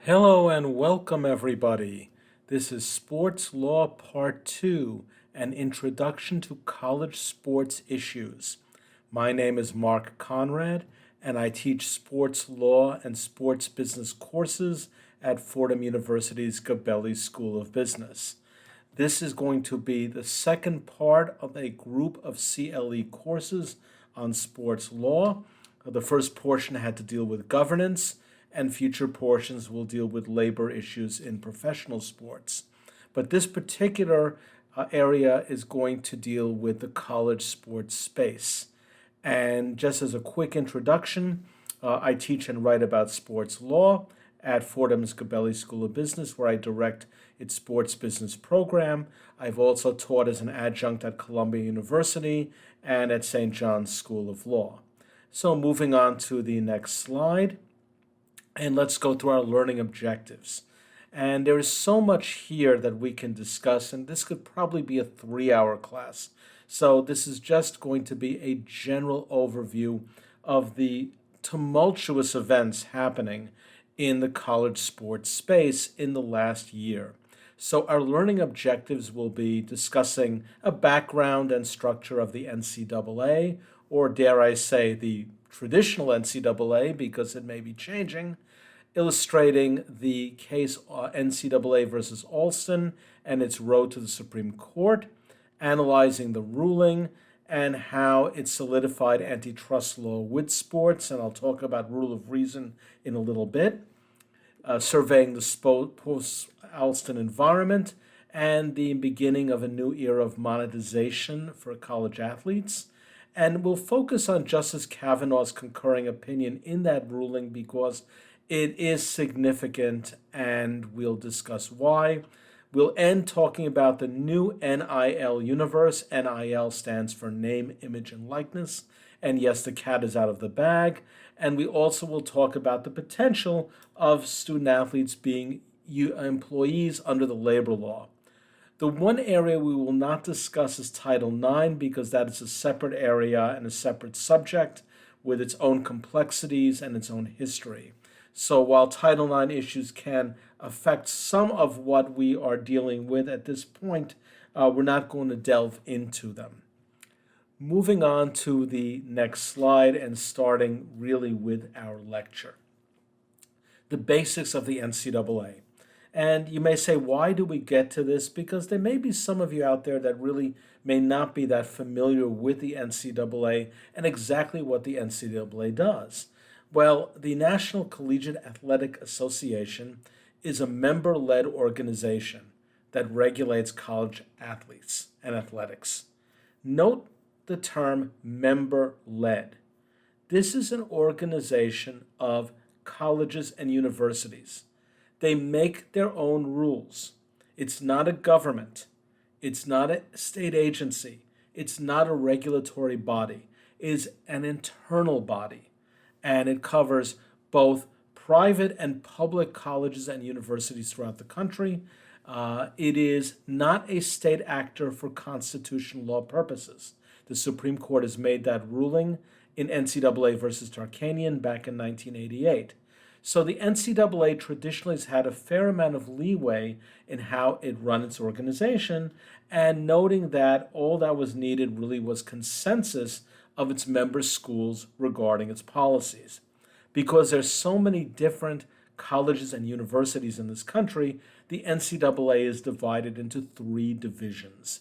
Hello and welcome, everybody. This is Sports Law Part 2, an introduction to college sports issues. My name is Mark Conrad, and I teach sports law and sports business courses at Fordham University's Gabelli School of Business. This is going to be the second part of a group of CLE courses on sports law. The first portion had to deal with governance, and future portions will deal with labor issues in professional sports. But this particular area is going to deal with the college sports space. And just as a quick introduction, I teach and write about sports law at Fordham's Gabelli School of Business, where I direct its sports business program. I've also taught as an adjunct at Columbia University and at St. John's School of Law. So moving on to the next slide, and let's go through our learning objectives. And there is so much here that we can discuss, and this could probably be a 3-hour class. So this is just going to be a general overview of the tumultuous events happening in the college sports space in the last year. So our learning objectives will be discussing a background and structure of the NCAA, or dare I say the traditional NCAA, because it may be changing, illustrating the case NCAA versus Alston and its road to the Supreme Court, analyzing the ruling and how it solidified antitrust law with sports, and I'll talk about rule of reason in a little bit, surveying the post-Alston environment and the beginning of a new era of monetization for college athletes. And we'll focus on Justice Kavanaugh's concurring opinion in that ruling because it is significant, and we'll discuss why. We'll end talking about the new NIL universe. NIL stands for name, image, and likeness. And yes, the cat is out of the bag. And we also will talk about the potential of student athletes being employees under the labor law. The one area we will not discuss is Title IX because that is a separate area and a separate subject with its own complexities and its own history. So while Title IX issues can affect some of what we are dealing with at this point, we're not going to delve into them. Moving on to the next slide and starting really with our lecture. The basics of the NCAA. And you may say, why do we get to this? Because there may be some of you out there that really may not be that familiar with the NCAA and exactly what the NCAA does. Well, the National Collegiate Athletic Association is a member-led organization that regulates college athletes and athletics. Note the term member-led. This is an organization of colleges and universities. They make their own rules. It's not a government. It's not a state agency. It's not a regulatory body. It is an internal body. And it covers both private and public colleges and universities throughout the country. It is not a state actor for constitutional law purposes. The Supreme Court has made that ruling in NCAA versus Tarkanian back in 1988. So the NCAA traditionally has had a fair amount of leeway in how it run its organization, and noting that all that was needed really was consensus of its member schools regarding its policies. Because there's so many different colleges and universities in this country, the NCAA is divided into 3 divisions.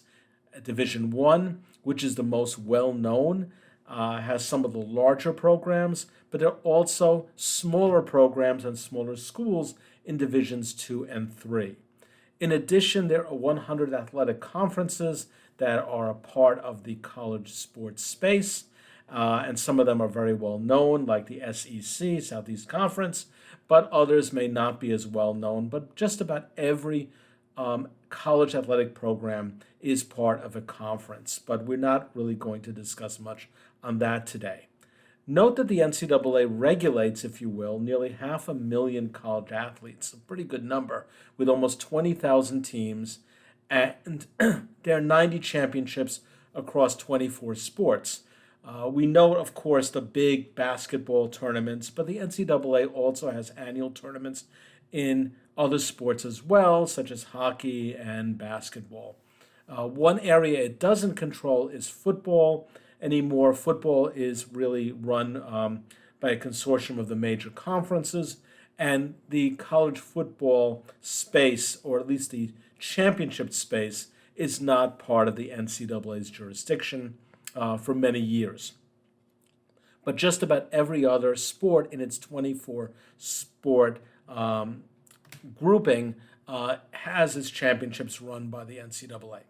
Division 1, which is the most well-known, has some of the larger programs, but there are also smaller programs and smaller schools in Divisions 2 and 3. In addition, there are 100 athletic conferences that are a part of the college sports space, and some of them are very well known, like the SEC, Southeast Conference, but others may not be as well known. But just about every college athletic program is part of a conference, but we're not really going to discuss much on that today. Note that the NCAA regulates, if you will, nearly 500,000 college athletes, a pretty good number, with almost 20,000 teams, and there are 90 championships across 24 sports. We know, of course, the big basketball tournaments, but the NCAA also has annual tournaments in other sports as well, such as hockey and basketball. One area it doesn't control is football anymore. Football is really run by a consortium of the major conferences, and the college football space, or at least the championship space, is not part of the NCAA's jurisdiction for many years. But just about every other sport in its 24 sport grouping has its championships run by the NCAA.